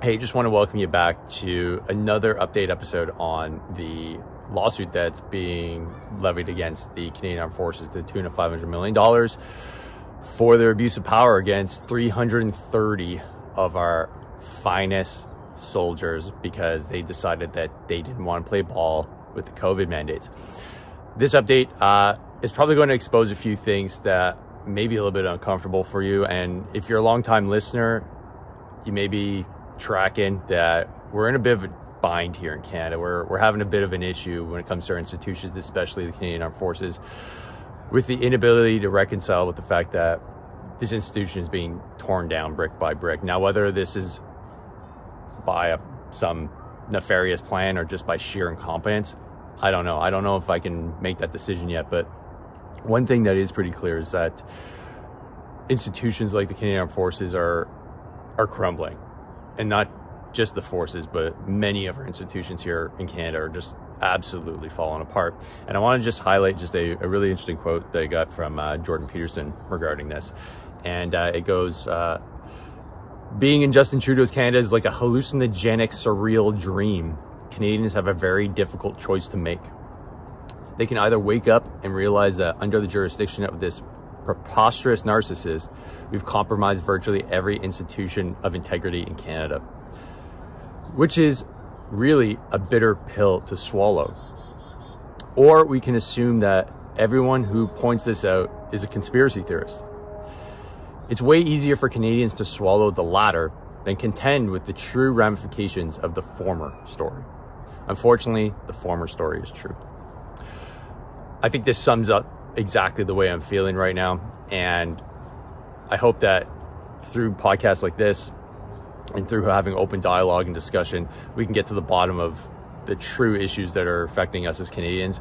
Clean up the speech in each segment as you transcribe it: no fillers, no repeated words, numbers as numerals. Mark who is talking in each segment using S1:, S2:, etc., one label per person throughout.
S1: Hey, just want to welcome you back to another update episode on the lawsuit that's being levied against the Canadian Armed Forces to the tune of $500 million for their abuse of power against 330 of our finest soldiers because they decided that they didn't want to play ball with the COVID mandates. This update is probably going to expose a few things that may be a little bit uncomfortable for you. And if you're a longtime listener, you may be tracking that we're in a bit of a bind here in Canada. We're having a bit of an issue when it comes to our institutions, especially the Canadian Armed Forces, with the inability to reconcile with the fact that this institution is being torn down brick by brick. Now, whether this is by some nefarious plan or just by sheer incompetence, I don't know. I don't know if I can make that decision yet, but one thing that is pretty clear is that institutions like the Canadian Armed Forces are crumbling. And not just the forces, but many of our institutions here in Canada are just absolutely falling apart. And I want to just highlight just a really interesting quote that I got from Jordan Peterson regarding this. And it goes, being in Justin Trudeau's Canada is like a hallucinogenic, surreal dream. Canadians have a very difficult choice to make. They can either wake up and realize that under the jurisdiction of this preposterous narcissist, we've compromised virtually every institution of integrity in Canada, which is really a bitter pill to swallow. Or we can assume that everyone who points this out is a conspiracy theorist. It's way easier for Canadians to swallow the latter than contend with the true ramifications of the former story. Unfortunately, the former story is true. I think this sums up exactly the way I'm feeling right now, and I hope that through podcasts like this and through having open dialogue and discussion, we can get to the bottom of the true issues that are affecting us as Canadians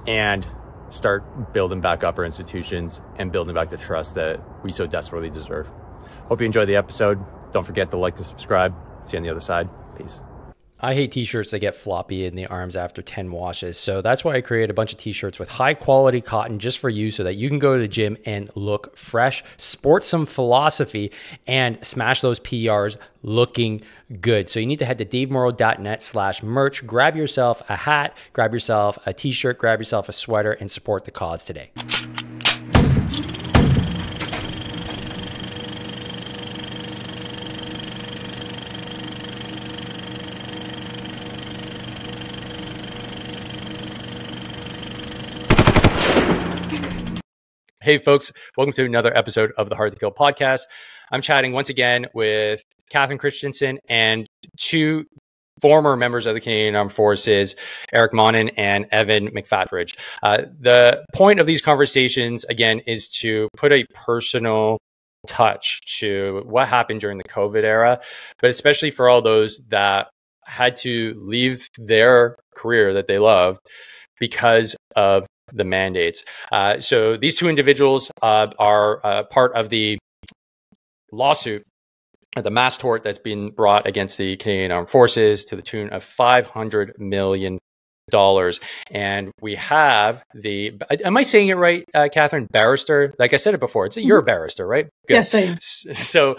S1: and start building back up our institutions and building back the trust that we so desperately deserve. Hope you enjoyed the episode. Don't forget to like and subscribe. See you on the other side. Peace.
S2: I hate t-shirts that get floppy in the arms after 10 washes. So that's why I created a bunch of t-shirts with high quality cotton just for you so that you can go to the gym and look fresh, sport some philosophy, and smash those PRs looking good. So you need to head to davemorrow.net/merch, grab yourself a hat, grab yourself a t-shirt, grab yourself a sweater, and support the cause today. Hey folks, welcome to another episode of the Hard to Kill podcast. I'm chatting once again with Catherine Christensen and two former members of the Canadian Armed Forces, Eric Monnin and Evan McFatridge. The point of these conversations, again, is to put a personal touch to what happened during the COVID era, but especially for all those that had to leave their career that they loved because of the mandates. So these two individuals are part of the lawsuit, the mass tort that's been brought against the Canadian Armed Forces to the tune of $500 million. And we have the, am I saying it right, Catherine? Barrister? Like I said it before, you're a barrister, right? Good.
S3: Yes, I am.
S2: So,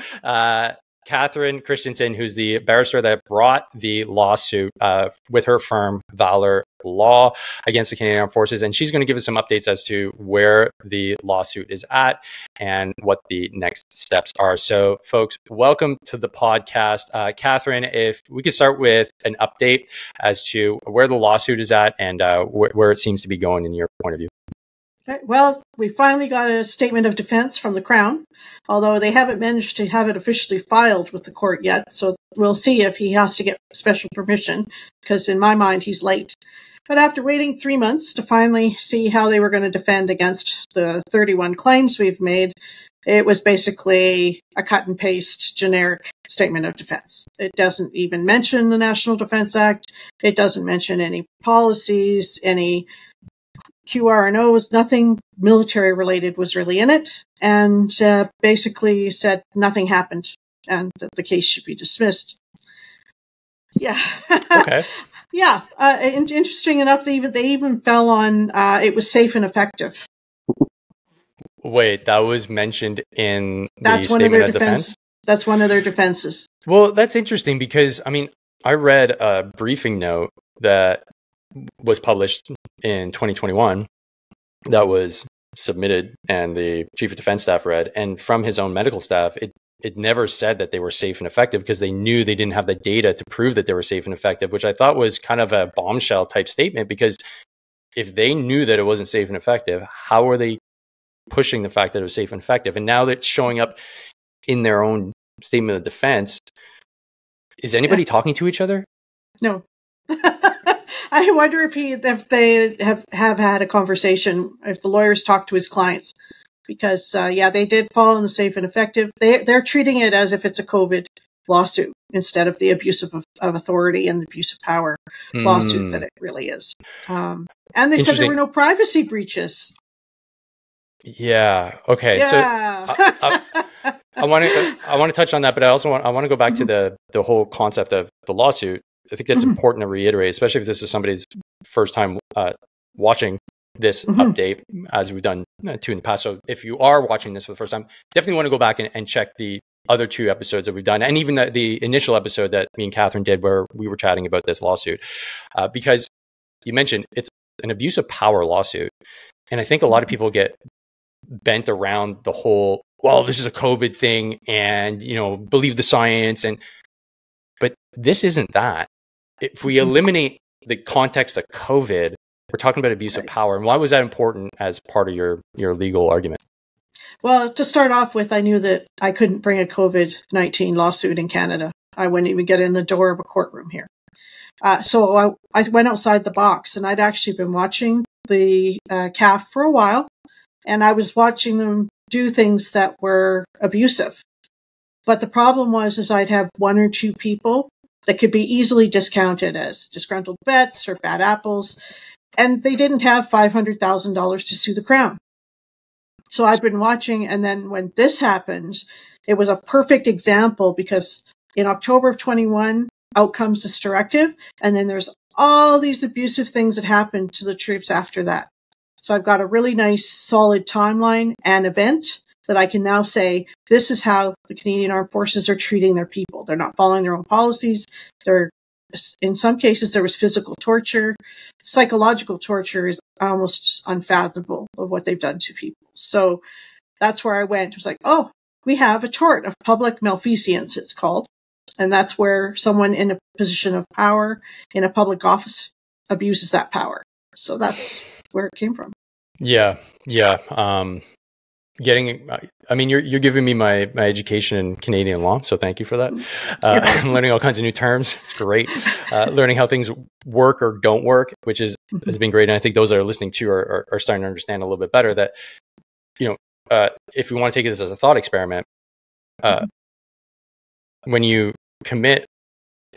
S2: Catherine Christensen, who's the barrister that brought the lawsuit with her firm, Valor Law, against the Canadian Armed Forces. And she's going to give us some updates as to where the lawsuit is at and what the next steps are. So, folks, welcome to the podcast. Catherine, if we could start with an update as to where the lawsuit is at and where it seems to be going in your point of view.
S3: Well, we finally got a statement of defense from the Crown, although they haven't managed to have it officially filed with the court yet. So we'll see if he has to get special permission, because in my mind, he's late. But after waiting 3 months to finally see how they were going to defend against the 31 claims we've made, it was basically a cut and paste generic statement of defense. It doesn't even mention the National Defense Act. It doesn't mention any policies, any QR&Os, nothing military related was really in it, and basically said nothing happened and that the case should be dismissed. Yeah.
S2: Okay.
S3: Yeah. Interesting enough, they even fell on it was safe and effective.
S2: Wait, that was mentioned in the
S3: That's one of
S2: statement
S3: their
S2: of defense?
S3: That's one of their defenses.
S2: Well, that's interesting because, I mean, I read a briefing note that was published in 2021 that was submitted and the chief of defense staff read. And from his own medical staff, it never said that they were safe and effective because they knew they didn't have the data to prove that they were safe and effective, which I thought was kind of a bombshell type statement, because if they knew that it wasn't safe and effective, how are they pushing the fact that it was safe and effective? And now that's showing up in their own statement of defense. Is anybody talking to each other?
S3: No. I wonder if they have had a conversation, if the lawyers talk to his clients, because they did fall in the safe and effective. They're treating it as if it's a COVID lawsuit instead of the abuse of authority and the abuse of power lawsuit that it really is. And they said there were no privacy breaches.
S2: Yeah. Okay.
S3: Yeah.
S2: So I want to touch on that, but I also want to go back to the whole concept of the lawsuit. I think that's important to reiterate, especially if this is somebody's first time watching this update, as we've done two in the past. So if you are watching this for the first time, definitely want to go back and check the other two episodes that we've done, and even the initial episode that me and Catherine did where we were chatting about this lawsuit, because you mentioned it's an abuse of power lawsuit. And I think a lot of people get bent around the whole, well, this is a COVID thing and, believe the science. But this isn't that. If we eliminate the context of COVID, we're talking about abuse of power. And why was that important as part of your legal argument?
S3: Well, to start off with, I knew that I couldn't bring a COVID-19 lawsuit in Canada. I wouldn't even get in the door of a courtroom here. So I went outside the box, and I'd actually been watching the CAF for a while, and I was watching them do things that were abusive. But the problem was I'd have one or two people that could be easily discounted as disgruntled vets or bad apples, and they didn't have $500,000 to sue the Crown. So I'd been watching, and then when this happened, it was a perfect example, because in October of 21, out comes this directive, and then there's all these abusive things that happened to the troops after that. So I've got a really nice, solid timeline and event that I can now say, this is how the Canadian Armed Forces are treating their people. They're not following their own policies. In some cases, there was physical torture. Psychological torture is almost unfathomable of what they've done to people. So that's where I went. It was like, oh, we have a tort of public malfeasance, it's called. And that's where someone in a position of power in a public office abuses that power. So that's where it came from.
S2: Yeah. You're giving me my education in Canadian law, so thank you for that. I'm learning all kinds of new terms. It's great. Learning how things work or don't work, which has been great. And I think those that are listening to are starting to understand a little bit better that, if we want to take this as a thought experiment, when you commit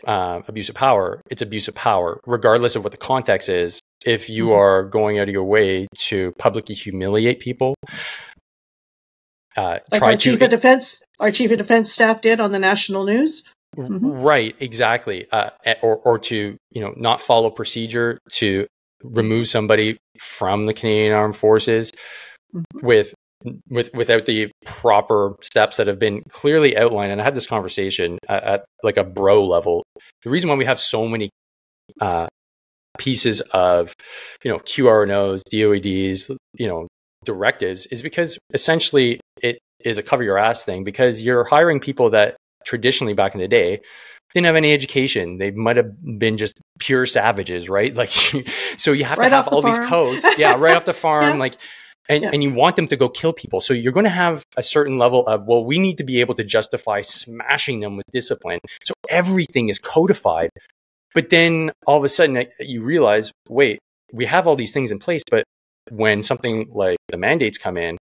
S2: abuse of power, it's abuse of power, regardless of what the context is. If you are going out of your way to publicly humiliate people,
S3: like our chief of defense staff did on the national news.
S2: Right, exactly. Or to not follow procedure to remove somebody from the Canadian Armed Forces without the proper steps that have been clearly outlined. And I had this conversation at like a bro level. The reason why we have so many pieces of QRNOs, DOEDs, directives is because essentially it is a cover your ass thing, because you're hiring people that traditionally back in the day didn't have any education. They might have been just pure savages, right? Like, so you have to have all these codes. Yeah, right off the farm. And you want them to go kill people. So you're going to have a certain level of, well, we need to be able to justify smashing them with discipline. So everything is codified. But then all of a sudden you realize, wait, we have all these things in place, but when something like the mandates come in,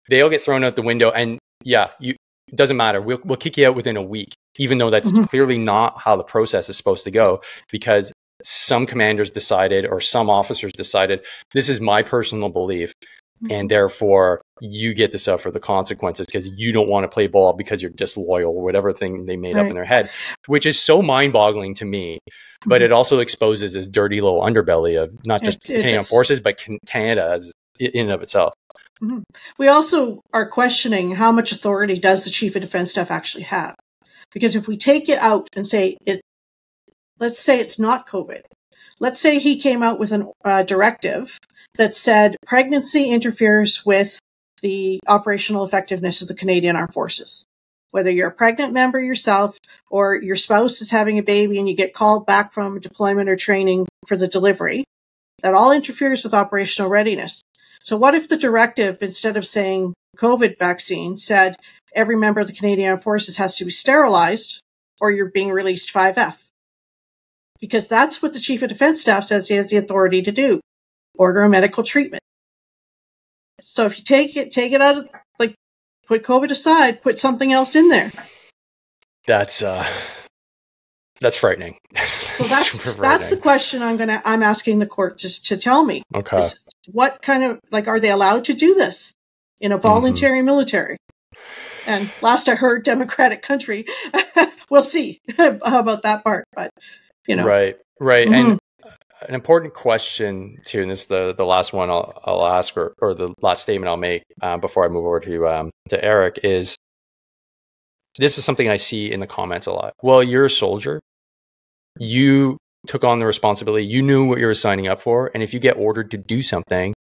S2: they all get thrown out the window. And it doesn't matter. We'll kick you out within a week, even though that's clearly not how the process is supposed to go, because some commanders decided, or some officers decided, this is my personal belief, and therefore you get to suffer the consequences because you don't want to play ball because you're disloyal, or whatever thing they made up in their head, which is so mind-boggling to me. But it also exposes this dirty little underbelly of not just Canadian Forces, but Canada as in and of itself.
S3: Mhm. We also are questioning how much authority does the chief of defense staff actually have? Because if we take it out and say let's say it's not COVID. Let's say he came out with a directive that said pregnancy interferes with the operational effectiveness of the Canadian Armed Forces. Whether you're a pregnant member yourself or your spouse is having a baby and you get called back from deployment or training for the delivery, that all interferes with operational readiness. So what if the directive, instead of saying COVID vaccine, said every member of the Canadian Armed Forces has to be sterilized or you're being released 5F? Because that's what the Chief of Defense Staff says he has the authority to do, order a medical treatment. So if you take it out of, like, put COVID aside, put something else in there.
S2: That's frightening.
S3: So that's the question I'm asking the court to tell me.
S2: Okay.
S3: What kind of, like, are they allowed to do this in a voluntary military? And last I heard, democratic country. We'll see about that part, but
S2: Right. And an important question too, and this is the last one I'll ask, or the last statement I'll make before I move over to Eric, is this is something I see in the comments a lot. Well, you're a soldier. You took on the responsibility. You knew what you were signing up for. And if you get ordered to do something,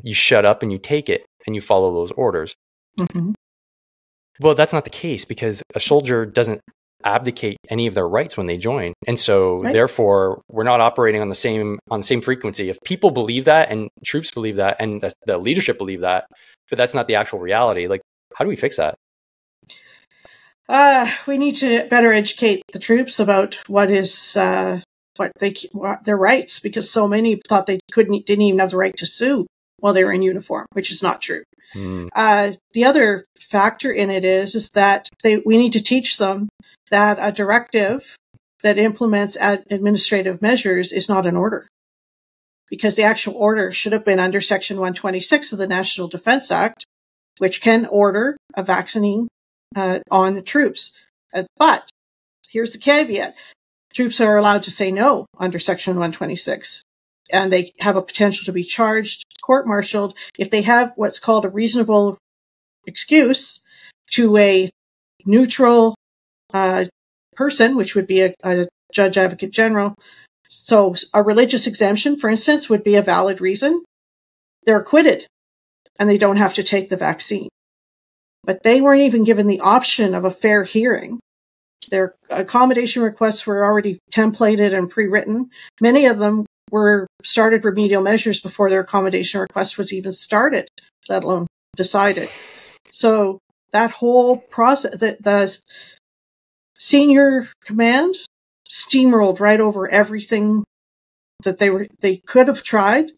S2: you shut up and you take it and you follow those orders.
S3: Mm-hmm.
S2: Well, that's not the case, because a soldier doesn't abdicate any of their rights when they join. And so therefore we're not operating on the same frequency. If people believe that and troops believe that and the leadership believe that, but that's not the actual reality, like, how do we fix that?
S3: We need to better educate the troops about what their rights, because so many thought they didn't even have the right to sue while they were in uniform, which is not true. The other factor in it is that we need to teach them that a directive that implements administrative measures is not an order, because the actual order should have been under Section 126 of the National Defense Act, which can order a vaccine on the troops. But here's the caveat. Troops are allowed to say no under Section 126, and they have a potential to be charged, court-martialed, if they have what's called a reasonable excuse to a neutral person, which would be a judge advocate general. So a religious exemption, for instance, would be a valid reason. They're acquitted and they don't have to take the vaccine. But they weren't even given the option of a fair hearing. Their accommodation requests were already templated and pre-written. Many of them started remedial measures before their accommodation request was even started, let alone decided. So that whole process, the senior command steamrolled right over everything that they could have tried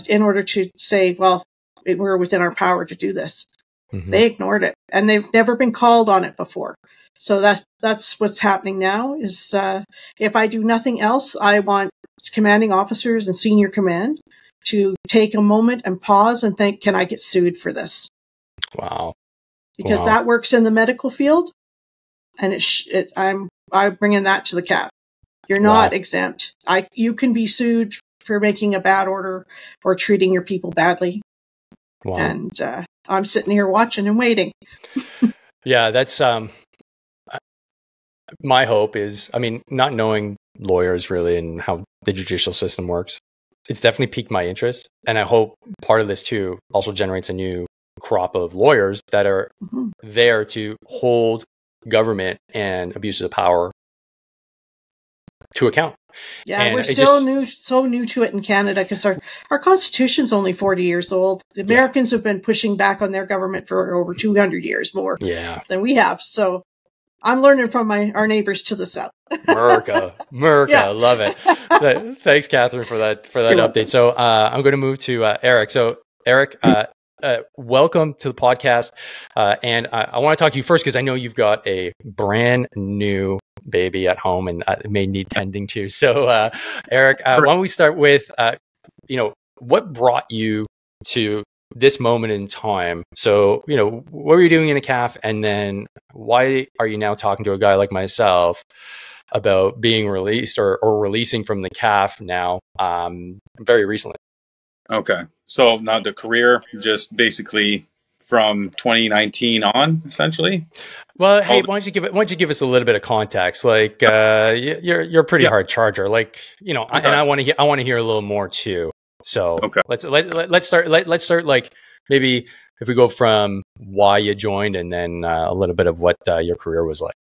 S3: in order to say, well, we're within our power to do this. Mm-hmm. They ignored it, and they've never been called on it before. So that's what's happening now. Is if I do nothing else, I want commanding officers and senior command to take a moment and pause and think, can I get sued for this?
S2: Wow.
S3: Because that works in the medical field, and I'm bringing that to the cap. You're not exempt. You can be sued for making a bad order or treating your people badly. Wow. And I'm sitting here watching and waiting.
S2: Yeah, that's my hope is, not knowing lawyers really and how the judicial system works, it's definitely piqued my interest. And I hope part of this too also generates a new crop of lawyers that are there to hold government and abuses of power to account.
S3: Yeah, and we're so new to it in Canada, because our Constitution's only 40 years old. The Americans have been pushing back on their government for over 200 years more than we have. So I'm learning from our neighbors to the south.
S2: America, love it. Thanks, Catherine, for that update. So I'm going to move to Eric. So Eric, welcome to the podcast. And I want to talk to you first because I know you've got a brand new baby at home and it may need tending to. So Eric, why don't we start with, what brought you to this moment in time? So, what were you doing in a CAF, and then why are you now talking to a guy like myself about being released or releasing from the CAF now very recently?
S4: Okay. So now the career, just basically from 2019 on, essentially.
S2: Well, hey,
S4: All
S2: why don't you give us a little bit of context? Like, you're a pretty
S4: yeah.
S2: hard charger. Like, and
S4: Okay.
S2: I want to hear a little more too. So
S4: Okay.
S2: let's start like maybe if we go from why you joined and then a little bit of what your career was like.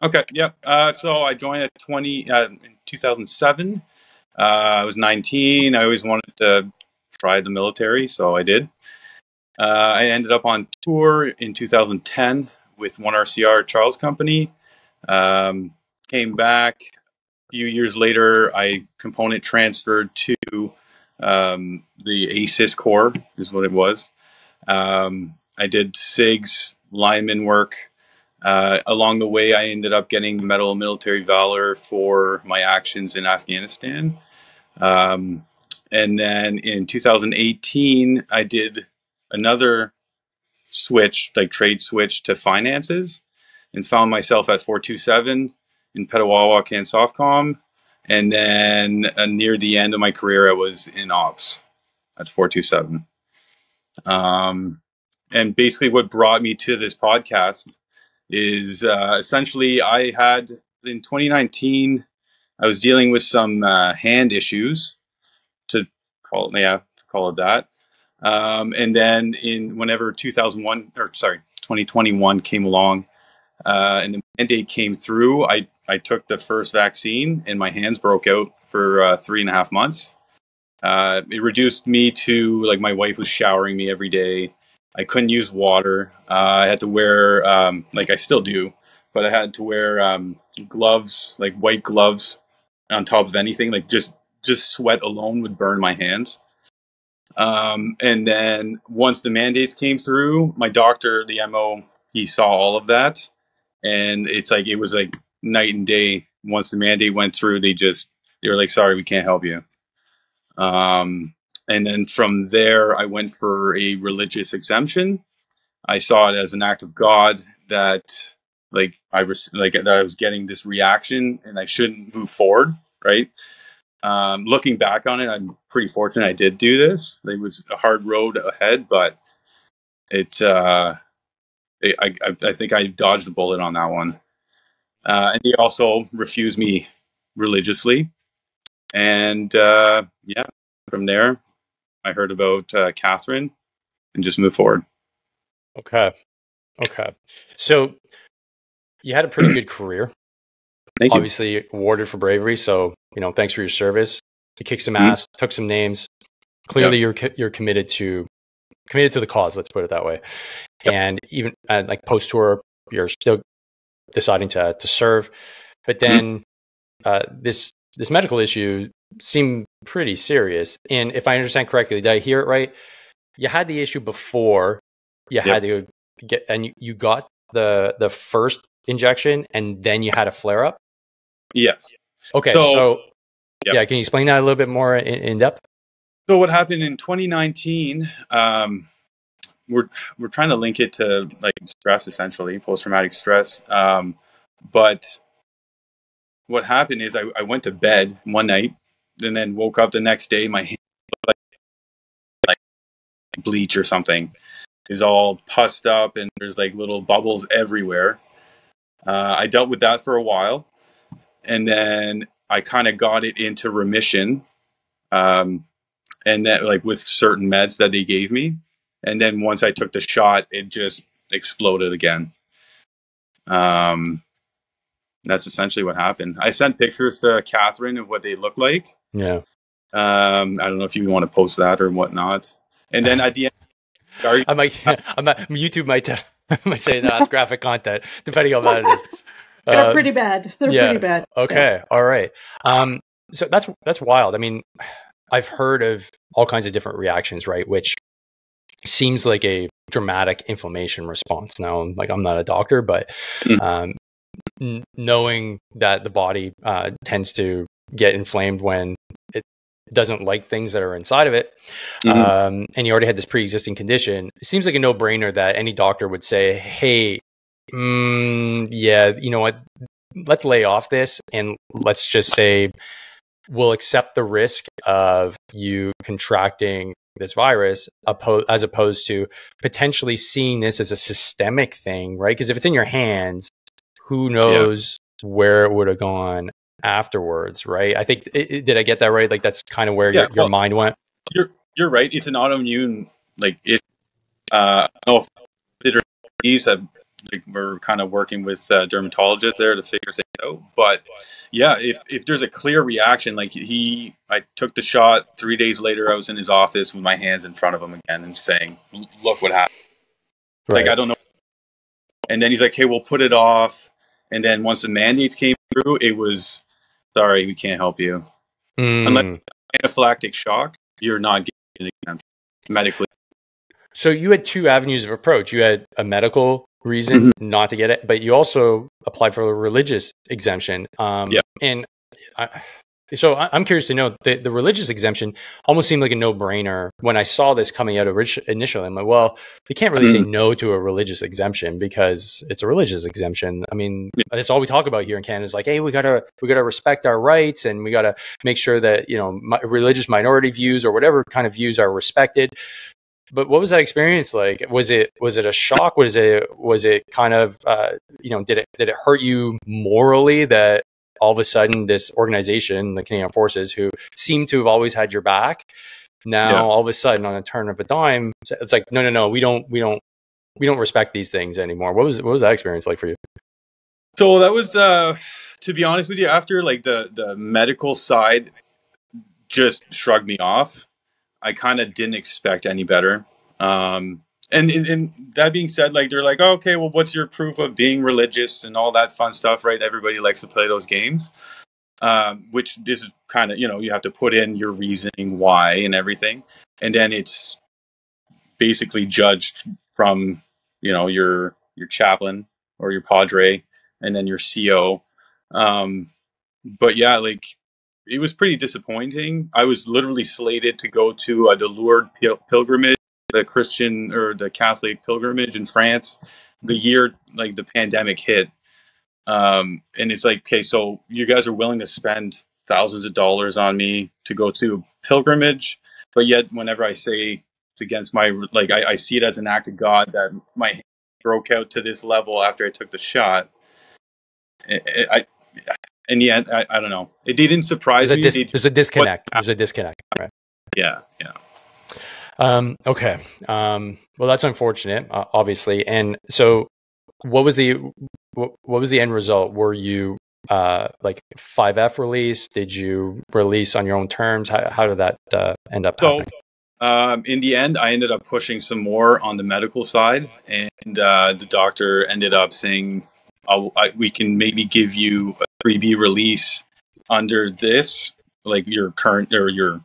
S4: Okay. Yep. So I joined at in 2007. I was 19. I always wanted to try the military, so I did. I ended up on tour in 2010 with 1RCR Charles Company. Um, Came back a few years later. I component transferred to the ASIS Corps, is what it was. I did SIGs, lineman work. Along the way, I ended up getting the Medal of Military Valor for my actions in Afghanistan. Um, and then in 2018, I did another switch, like trade switch to finances, and found myself at 427 in Petawawa, and Softcom. And then near the end of my career, I was in ops at 427. And basically, what brought me to this podcast is essentially I had in 2019, I was dealing with some hand issues, to call it that. And then in whenever 2021 came along, and the mandate came through, I took the first vaccine and my hands broke out for 3.5 months. It reduced me to, like, my wife was showering me every day. I couldn't use water. I had to wear, like I still do, but I had to wear gloves, like white gloves, on top of anything. Like just sweat alone would burn my hands. And then once the mandates came through, my doctor, the MO, he saw all of that, and it was like night and day. Once the mandate went through, they were like, "Sorry, we can't help you." Um, and then from there, I went for a religious exemption. I saw it as an act of God that, that I was getting this reaction and I shouldn't move forward, right? Looking back on it, I'm pretty fortunate I did do this. It was a hard road ahead, but I think I dodged a bullet on that one. And he also refused me religiously. And yeah, from there, I heard about Catherine and just moved forward.
S2: Okay. So you had a pretty good career.
S4: Thank you.
S2: Obviously awarded for bravery. So, thanks for your service. You kicked some
S4: Mhm.
S2: ass, took some names. Clearly, you're committed to the cause. Let's put it that way.
S4: Yep.
S2: And even like post tour, you're still deciding to serve. But then this medical issue seemed pretty serious. And if I understand correctly, did I hear it right? You had the issue before you had to get, and you got the first injection, and then you had a flare up.
S4: Yes.
S2: Okay, so yeah, can you explain that a little bit more in depth?
S4: So what happened in 2019? We're trying to link it to, like, stress, essentially post traumatic stress. But what happened is I went to bed one night and then woke up the next day. My hand looked like bleach or something. It's all pussed up and there's like little bubbles everywhere. I dealt with that for a while, and then I kind of got it into remission, and that, like, with certain meds that they gave me. And then once I took the shot, it just exploded again. That's essentially what happened. I sent pictures to Catherine of what they look like.
S2: Yeah.
S4: I don't know if you want to post that or whatnot. And then at the end,
S2: YouTube might say that's graphic content, depending on what it is.
S3: They're pretty bad. Pretty bad.
S2: Okay.
S3: Yeah.
S2: All right. So that's wild. I mean, I've heard of all kinds of different reactions, right? Which seems like a dramatic inflammation response. Now, like, I'm not a doctor, but knowing that the body tends to get inflamed when it doesn't like things that are inside of it, and you already had this pre-existing condition, it seems like a no-brainer that any doctor would say, hey, yeah, you know what, let's lay off this and let's just say will accept the risk of you contracting this virus as opposed to potentially seeing this as a systemic thing, right? Because if it's in your hands, who knows where it would have gone afterwards, right? I think, did I get that right? Like that's kind of where your mind went.
S4: You're right. It's an autoimmune, like it. I don't know if these like we're kind of working with dermatologists there to figure things out. But yeah, if there's a clear reaction, like I took the shot 3 days later, I was in his office with my hands in front of him again and saying, "Look what happened."
S2: Right.
S4: Like I don't know. And then he's like, "Hey, we'll put it off." And then once the mandates came through, it was, "Sorry, we can't help you." Unless anaphylactic shock, you're not getting an exemption medically.
S2: So you had two avenues of approach. You had a medical reason not to get it, but you also applied for a religious exemption. And so I'm curious to know, the religious exemption almost seemed like a no-brainer when I saw this coming out initially. I'm like, well, you can't really say no to a religious exemption because it's a religious exemption. I mean, that's all we talk about here in Canada is like, hey, we gotta respect our rights, and we gotta make sure that, you know, religious minority views or whatever kind of views are respected. But what was that experience like? Was it a shock? Was it kind of you know, did it hurt you morally that all of a sudden this organization, the Canadian Armed Forces, who seemed to have always had your back, now all of a sudden on a turn of a dime, it's like, no, we don't respect these things anymore. What was that experience like for you?
S4: So that was, to be honest with you, after like the medical side just shrugged me off, I kind of didn't expect any better. And that being said, like they're like, oh, okay, well, what's your proof of being religious and all that fun stuff, right? Everybody likes to play those games, which is kind of, you know, you have to put in your reasoning why and everything, and then it's basically judged from, you know, your chaplain or your padre, and then your CO. But yeah, like it was pretty disappointing. I was literally slated to go to the Lourdes pilgrimage, the Christian or the Catholic pilgrimage in France, the year like the pandemic hit. And it's like, okay, so you guys are willing to spend thousands of dollars on me to go to a pilgrimage, but yet whenever I say it's against my, like, I see it as an act of God that my hand broke out to this level after I took the shot. In the end, I don't know. It didn't surprise me.
S2: There's a disconnect. There's a disconnect, right?
S4: Yeah.
S2: Okay. Well, that's unfortunate, obviously. And so, what was the end result? Were you like 5F release? Did you release on your own terms? How did that end up happening?
S4: So, in the end, I ended up pushing some more on the medical side, and the doctor ended up saying, we can maybe give you a 3B release under this, like your current or your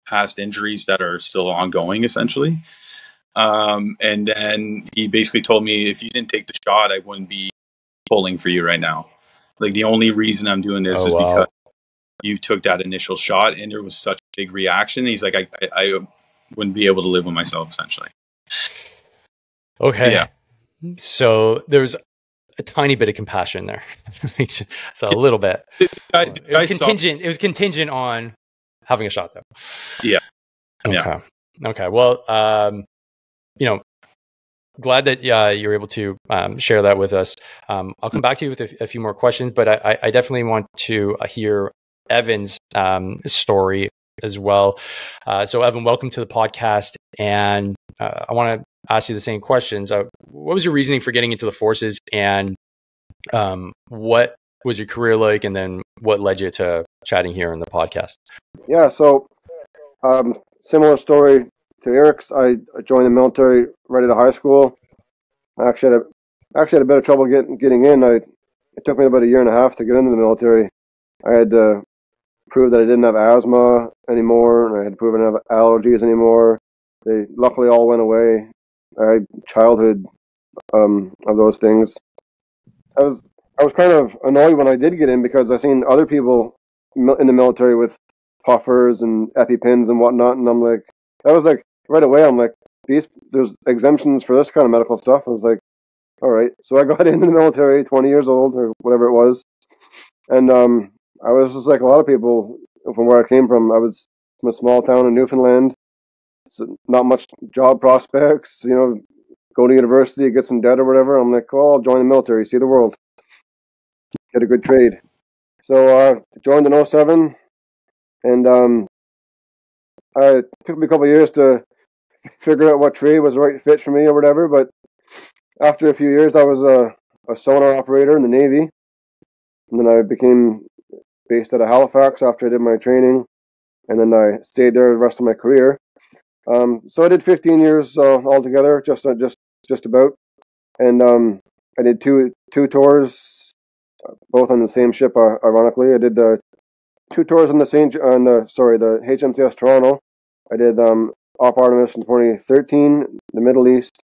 S4: past injuries that are still ongoing, essentially. And then he basically told me, if you didn't take the shot, I wouldn't be pulling for you right now. Like the only reason I'm doing this is because you took that initial shot and there was such a big reaction. He's like, I wouldn't be able to live with myself, essentially.
S2: Okay.
S4: Yeah.
S2: So there's a tiny bit of compassion there. So a little bit. It was contingent on having a shot though.
S4: Yeah.
S2: Okay.
S4: Yeah.
S2: Okay. Well, you know, glad that you're able to share that with us. I'll come back to you with a few more questions, but I definitely want to hear Evan's story as well. So Evan, welcome to the podcast. And I want to ask you the same questions. What was your reasoning for getting into the forces, and what was your career like, and then what led you to chatting here in the podcast?
S5: Yeah, so similar story to Eric's. I joined the military right out of high school. I actually had a bit of trouble getting in. It took me about a year and a half to get into the military. I had to prove that I didn't have asthma anymore, and I had to prove I didn't have allergies anymore. They luckily all went away. I had childhood of those things. I was kind of annoyed when I did get in because I seen other people in the military with puffers and EpiPens and whatnot, and I'm like, that was like right away. I'm like, there's exemptions for this kind of medical stuff. I was like, all right. So I got into the military, 20 years old or whatever it was, and I was just like a lot of people. from where I came from. I was from a small town in Newfoundland. So not much job prospects, go to university, get some debt or whatever. I'm like, oh, I'll join the military, see the world, get a good trade. So joined in 07, and it took me a couple of years to figure out what trade was the right fit for me or whatever. But after a few years, I was a sonar operator in the Navy, and then I became based out of Halifax after I did my training, and then I stayed there the rest of my career. So I did 15 years altogether, just about, and I did two tours, both on the same ship. Ironically, I did the 2 tours on the HMCS Toronto. I did Op Artemis in 2013, the Middle East,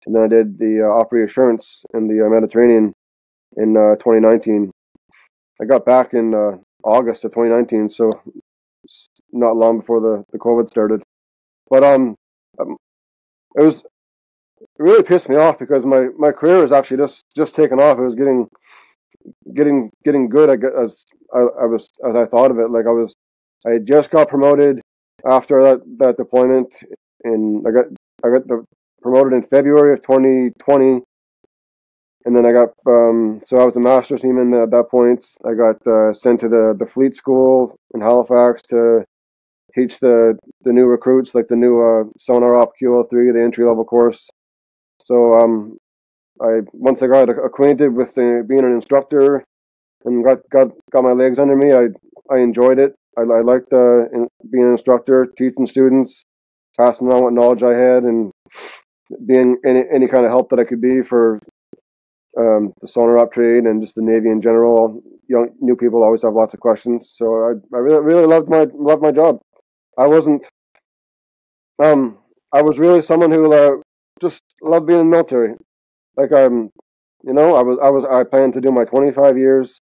S5: and then I did the Op Reassurance in the Mediterranean in 2019. I got back in August of 2019, so not long before the COVID started. But it really pissed me off because my career was actually just taking off. It was getting good. As I thought of it, like I had just got promoted after that deployment, and I got promoted in February of 2020, and then I got so I was a master seaman at that point. I got sent to the fleet school in Halifax to teach the new recruits, like the new sonar op QL3, the entry level course. So once I got acquainted with being an instructor and got my legs under me, I enjoyed it. I liked being an instructor, teaching students, passing on what knowledge I had, and being any kind of help that I could be for the sonar op trade and just the Navy in general. New people always have lots of questions, so I really loved my job. I wasn't. I was really someone who just loved being in the military. Like I planned to do my 25 years,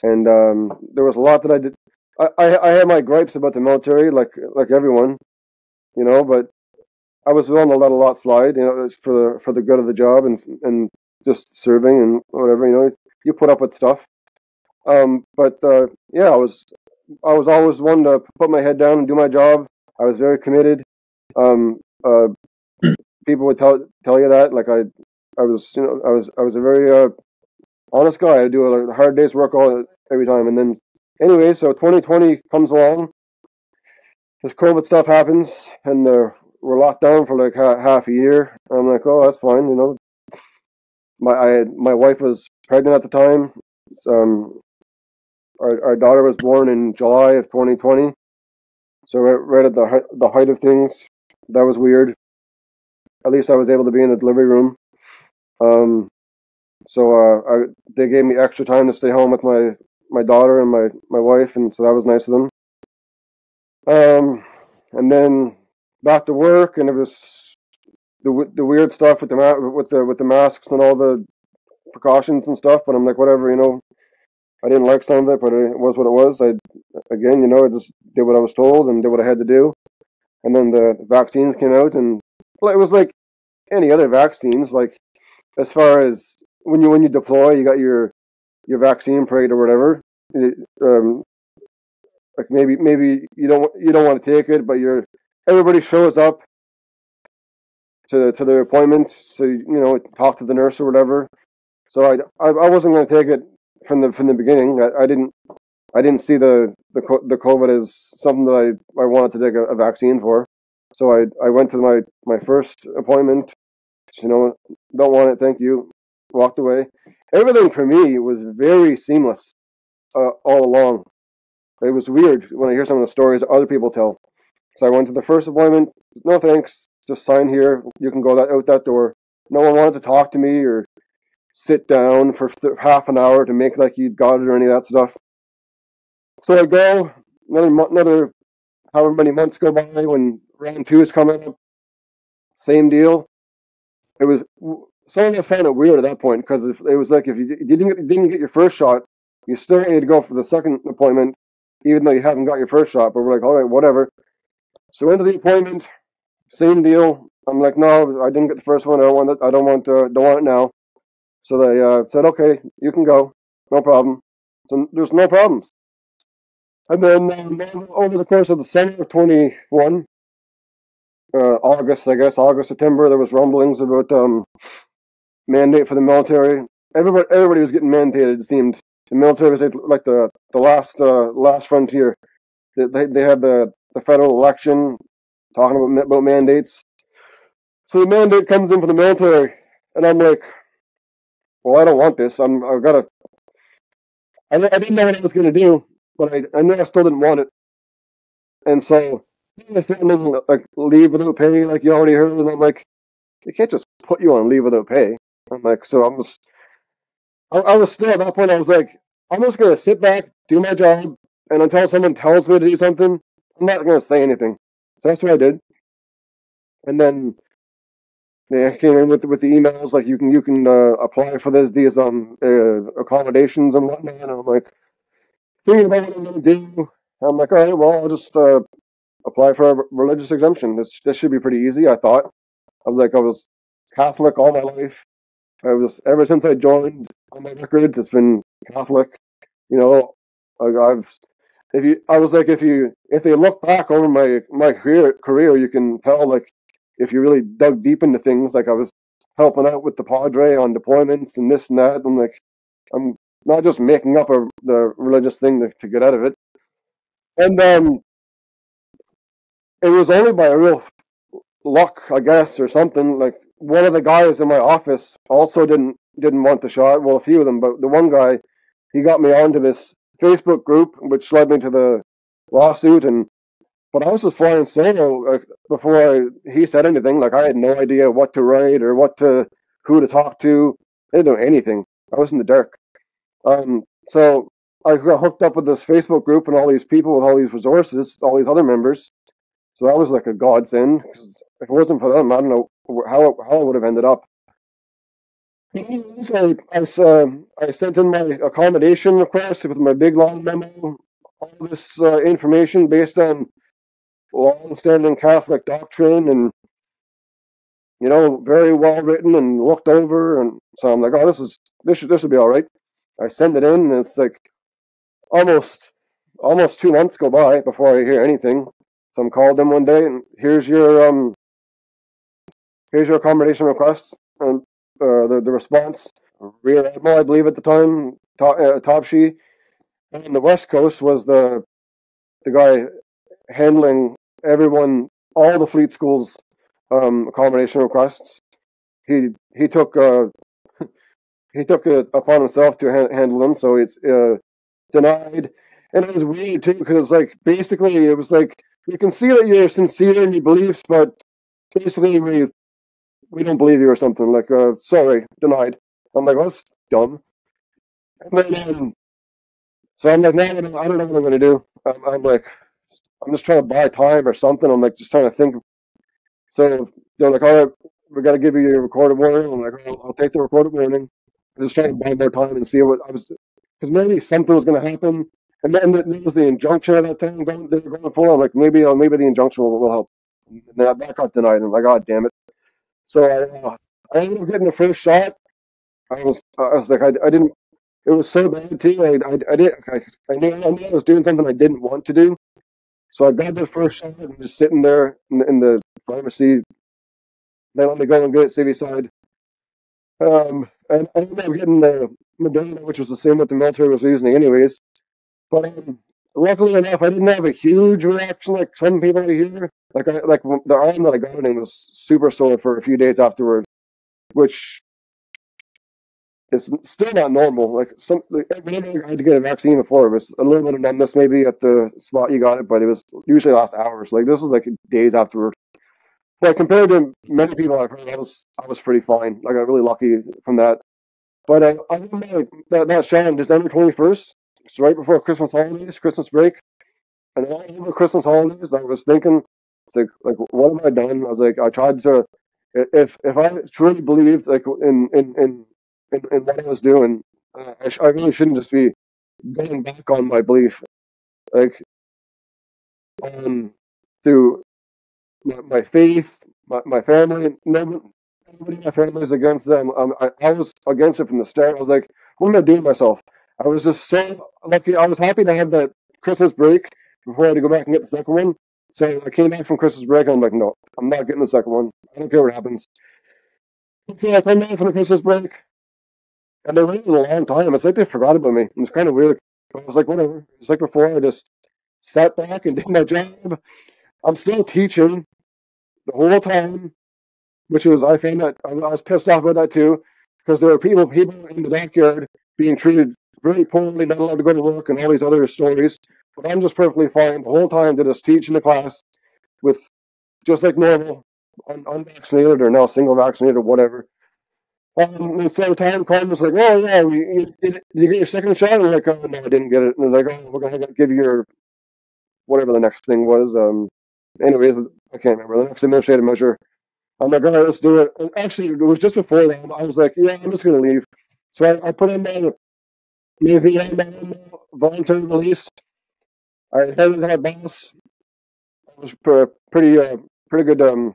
S5: and there was a lot that I did. I had my gripes about the military, like everyone, but I was willing to let a lot slide, for the good of the job and just serving and whatever, you put up with stuff. But yeah, I was always one to put my head down and do my job. I was very committed. People would tell you that, like I was a very honest guy. I do a hard day's work every time. And then anyway, so 2020 comes along. This COVID stuff happens, and we're locked down for like half a year. I'm like, oh, that's fine, My wife was pregnant at the time. Our daughter was born in July of 2020. So right at the height of things. That was weird. At least I was able to be in the delivery room. So they gave me extra time to stay home with my daughter and my wife, and so that was nice of them. And then back to work, and it was the weird stuff with the masks and all the precautions and stuff. But I'm like, whatever, I didn't like some of it, but it was what it was. I just did what I was told and did what I had to do. And then the vaccines came out, and it was like any other vaccines. Like, as far as when you deploy, you got your vaccine parade or whatever. Like maybe you don't want to take it, but everybody shows up to their appointment, so talk to the nurse or whatever. So I wasn't going to take it from the beginning. I didn't see the COVID as something that I wanted to take a vaccine for. So I went to my first appointment. Don't want it, thank you. Walked away. Everything for me was very seamless all along. It was weird when I hear some of the stories other people tell. So I went to the first appointment. No thanks. Just sign here. You can go out that door. No one wanted to talk to me or sit down for half an hour to make like you'd got it or any of that stuff. So I go. Another however many months go by when round 2 is coming up. Same deal. It was some of us found it weird at that point because it was like if you didn't get your first shot, you still need to go for the second appointment, even though you haven't got your first shot. But we're like, all right, whatever. So into the appointment, same deal. I'm like, no, I didn't get the first one. I don't want it. I don't want it now. So they said, okay, you can go, no problem. So there's no problems. And then over the course of the summer of 21, August, September, there was rumblings about mandate for the military. Everybody was getting mandated. It seemed the military was like the last frontier. They had the federal election talking about mandates. So the mandate comes in for the military, and I'm like, well, I don't want this. I didn't know what I was going to do, but I knew I still didn't want it. And so they threatened like leave without pay, like you already heard. And I'm like, they can't just put you on leave without pay. I'm like, so I was still at that point. I was like, I'm just going to sit back, do my job, and until someone tells me to do something, I'm not going to say anything. So that's what I did. And then they came in with the emails like you can apply for these accommodations and whatnot. And I'm like thinking about what I'm going to do. I'm like, all right, well, I'll just apply for a religious exemption. This should be pretty easy. I thought. I was Catholic all my life. I was ever since I joined on my records. It's been Catholic. You know, if they look back over my career, you can tell like if you really dug deep into things. Like I was helping out with the Padre on deployments and this and that. I'm not just making up the religious thing to get out of it. And it was only by a real luck, I guess, or something. Like one of the guys in my office also didn't want the shot. Well, a few of them, but the one guy, he got me onto this Facebook group, which led me to the lawsuit. But I was just flying solo before he said anything. Like I had no idea what to write or who to talk to. I didn't know anything. I was in the dark. So I got hooked up with this Facebook group and all these people with all these resources, all these other members. So that was like a godsend. Because if it wasn't for them, I don't know how I would have ended up. So I sent in my accommodation request with my big long memo, all this information based on long-standing Catholic doctrine and, you know, very well written and looked over. And so I'm like, oh, this will be all right. I send it in, and it's like almost 2 months go by before I hear anything. So I'm called them one day, and here's your accommodation request. And the response, Rear Admiral, I believe at the time, Topshe, and the West Coast was the guy handling everyone, all the fleet school's accommodation requests. He took it upon himself to handle them, so it's denied. And it was weird too, because like basically it was like, we can see that you're sincere in your beliefs, but basically we don't believe you or something. Like sorry, denied. I'm like, well, that's dumb. And then so I'm like, I don't know what I'm gonna do. I'm like, I'm just trying to buy time or something. I'm like, just trying to think. So they're like, all right, we got to give you your recorded warning. I'm like, I'll take the recorded warning. I'm just trying to buy more time and see what I was, because maybe something was going to happen. And then there was the injunction at that time they were going for. I'm like, maybe the injunction will help. And that got denied. I'm like, God damn it. So I ended up getting the first shot. I was like, I didn't. It was so bad too. I knew I was doing something I didn't want to do. So I got the first shot and just sitting there in the pharmacy. They let me go and get it city side. And I ended up getting the Moderna, which was the same what the military was using anyways. But luckily enough, I didn't have a huge reaction like some people here. Like the arm that I got in was super sore for a few days afterward, which is still not normal. Whenever I had to get a vaccine before, it was a little bit of numbness maybe at the spot you got it, but it was usually last hours. Like this was like days afterward. But compared to many people I've heard, I was pretty fine. I got really lucky from that. But I that shot on December 21st. It's right before Christmas holidays, Christmas break. And then all over Christmas holidays, I was thinking, it's like what have I done? I was like, I tried to, if I truly believed like in what I was doing, I really shouldn't just be going back on my belief, like through my faith, my family. Nobody in my family is against them. I was against it from the start. I was like, what am I doing to myself? I was just so lucky. I was happy to have that Christmas break before I had to go back and get the second one. So I came back from Christmas break and I'm like, no, I'm not getting the second one. I don't care what happens. So I come back from the Christmas break and they waited a long time. It's like they forgot about me. It was kind of weird. I was like, whatever. It's like before I just sat back and did my job. I'm still teaching the whole time, which was, I found that I was pissed off about that too, because there were people in the backyard being treated very poorly, not allowed to go to work, and all these other stories. But I'm just perfectly fine the whole time to just teach in the class with just like normal, unvaccinated or now single vaccinated or whatever. And so the time comes like, oh yeah, did you get your second shot? And I'm like, oh no, I didn't get it. And they're like, oh, we're gonna give you your whatever the next thing was. Anyways, I can't remember the next administrative measure. I'm like, all right, let's do it. And actually, it was just before that. I was like, yeah, I'm just gonna leave. So I put in my voluntary release. I headed to my boss. It was pretty good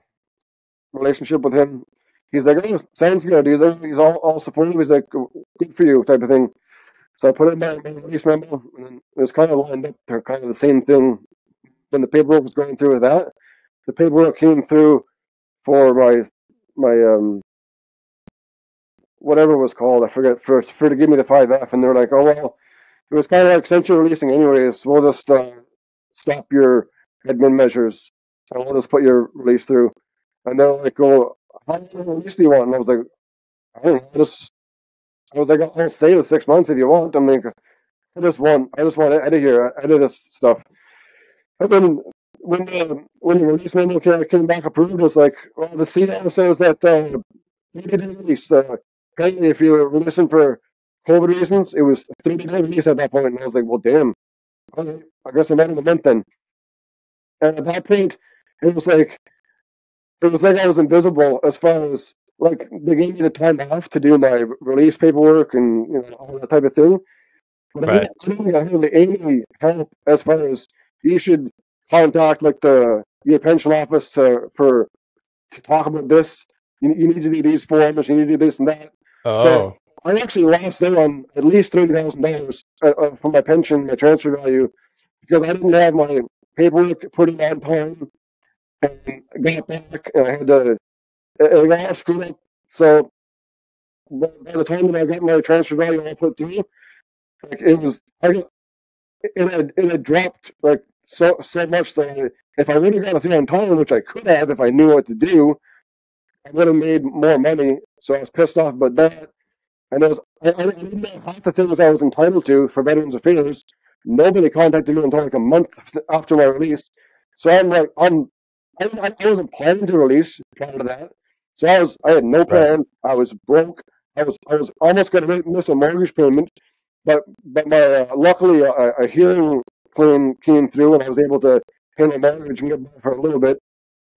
S5: relationship with him. He's like, oh, sounds good. He's all supportive. He's like, good for you, type of thing. So I put in my release memo, and then it was kind of lined up to kind of the same thing when the paperwork was going through with that. The paperwork came through for my whatever it was called, I forget, for to give me the 5F, and they're like, oh well, it was kind of like since you're releasing anyways, we'll just stop your admin measures and we'll just put your release through. And they're like, oh, how much release do you want? And I was like, I don't know, I was like, I'll stay the 6 months if you want. I'm like, I just want out of here, out of this stuff. And then when the release memo came back approved, it was like, well, the CEO says that 30-day release. Apparently, if you were releasing for COVID reasons, it was 30-day release at that point. And I was like, well, damn. Okay, I guess I'm out of the month then. And at that point, it was like I was invisible as far as like they gave me the time off to do my release paperwork and all that type of thing. But right. I don't think I had any help as far as you should contact like your pension office to talk about this. You need to do these forms. You need to do this and that.
S2: Oh.
S5: So I actually lost out on at least $30,000 from my pension, my transfer value, because I didn't have my paperwork put in on time and got back, and I had to. It got all screwed up. So by the time that I got my transfer value all put through, like it had dropped like so much that if I would have got it through on time, which I could have if I knew what to do, I would have made more money. So I was pissed off about that. And I didn't know half the things I was entitled to for Veterans Affairs. Nobody contacted me until like a month after my release. So I'm like, I wasn't planning to release prior to that. So I had no plan. Right. I was broke. I was almost going to miss a mortgage payment, but my luckily a hearing claim came through, and I was able to pay my mortgage and get by for a little bit.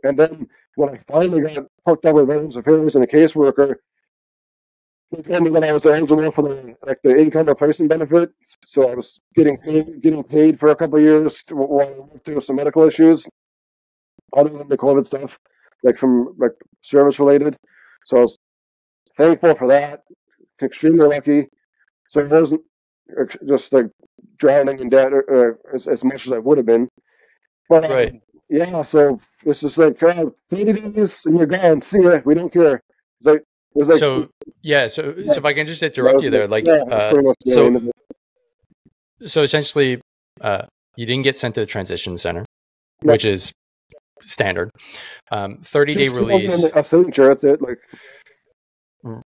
S5: And then when I finally got hooked up with Veterans Affairs and a caseworker, they told me that I was eligible for the income replacement benefit. So I was getting paid for a couple of years while I went through some medical issues, other than the COVID stuff, like from like service related. So I was thankful for that. Extremely lucky. So it wasn't just like drowning in debt as much as I would have been. But
S2: right.
S5: Yeah, so it's just like 30 days and you're gone. See ya. We don't care. It's like
S2: so if I can just interrupt you there, so essentially, you didn't get sent to the transition center, which is standard. 30-day release.
S5: A signature. That's it. Like,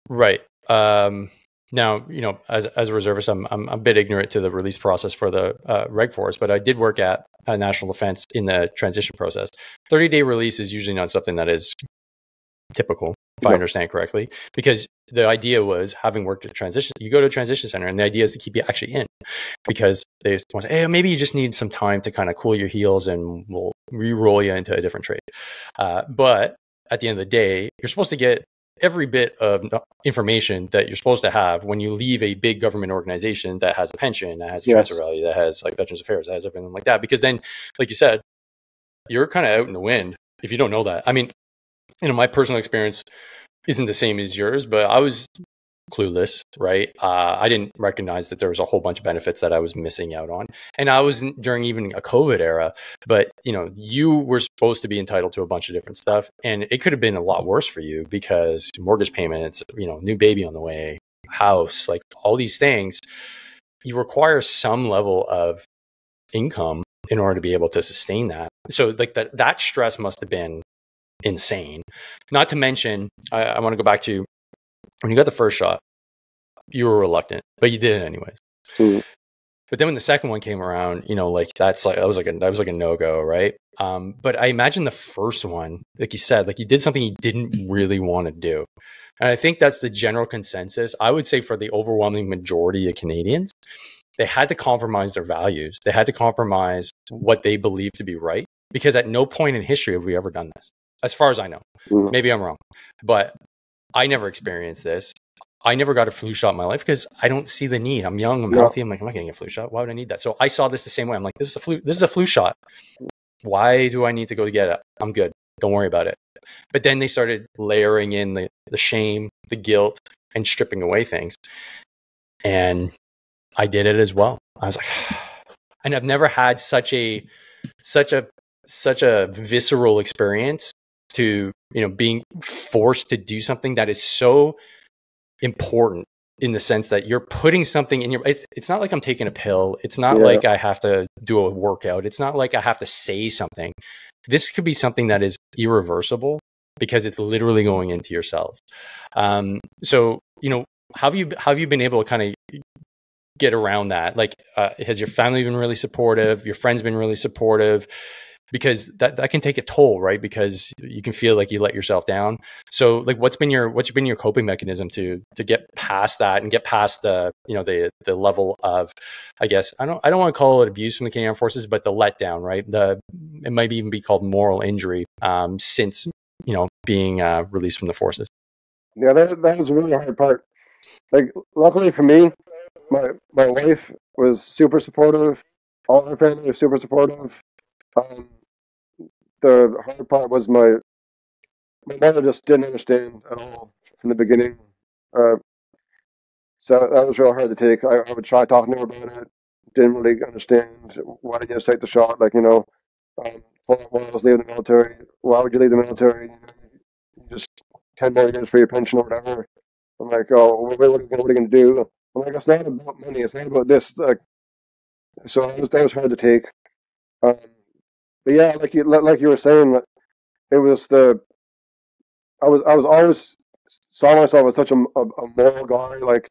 S2: right. Now, as a reservist, I'm a bit ignorant to the release process for the Reg Force, but I did work at National Defense in the transition process. 30-day release is usually not something that is typical, if I understand correctly, because the idea was, having worked at transition, you go to a transition center, and the idea is to keep you actually in, because they want to say, hey, maybe you just need some time to kind of cool your heels, and we'll re-roll you into a different trade. But at the end of the day, you're supposed to get every bit of information that you're supposed to have when you leave a big government organization that has a pension, that has a transfer value, that has like Veterans Affairs, that has everything like that. Because then, like you said, you're kind of out in the wind if you don't know that. I mean, my personal experience isn't the same as yours, but I was clueless, right? I didn't recognize that there was a whole bunch of benefits that I was missing out on. And I was during even a COVID era, but you were supposed to be entitled to a bunch of different stuff. And it could have been a lot worse for you because mortgage payments, new baby on the way, house, like all these things, you require some level of income in order to be able to sustain that. So like that stress must have been insane. Not to mention, I want to go back to when you got the first shot, you were reluctant, but you did it anyways.
S5: Mm.
S2: But then when the second one came around, that was like a no-go, right? But I imagine the first one, like you said, like you did something you didn't really want to do. And I think that's the general consensus. I would say for the overwhelming majority of Canadians, they had to compromise their values. They had to compromise what they believe to be right, because at no point in history have we ever done this, as far as I know.
S5: Mm.
S2: Maybe I'm wrong, but I never experienced this. I never got a flu shot in my life because I don't see the need. I'm young, I'm healthy. I'm like, I'm not getting a flu shot. Why would I need that? So I saw this the same way. I'm like, this is a flu shot. Why do I need to go to get it? I'm good. Don't worry about it. But then they started layering in the shame, the guilt, and stripping away things. And I did it as well. I was like, and I've never had such a visceral experience to, being forced to do something that is so important, in the sense that you're putting something in your, it's not like I'm taking a pill. It's not like I have to do a workout. It's not like I have to say something. This could be something that is irreversible because it's literally going into your cells. So, how have you been able to kind of get around that? Like, has your family been really supportive? Your friends been really supportive? Because that can take a toll, right? Because you can feel like you let yourself down. So like, what's been your coping mechanism to get past that and get past the the level of, I guess, I don't want to call it abuse from the Canadian Armed Forces, but the letdown, right? It might even be called moral injury since being released from the forces.
S5: Yeah, that was a really hard part. Like, luckily for me, my wife was super supportive. All her family was super supportive. The hard part was my mother just didn't understand at all from the beginning. So that was real hard to take. I would try talking to her about it. Didn't really understand why did you just take the shot. Like, while I was leaving the military, why would you leave the military? Just 10 more years for your pension or whatever. I'm like, oh, what are you going to do? I'm like, it's not about money. It's not about this. Like, so that was hard to take. But yeah, like you were saying, it was I was always saw myself as such a moral guy. Like,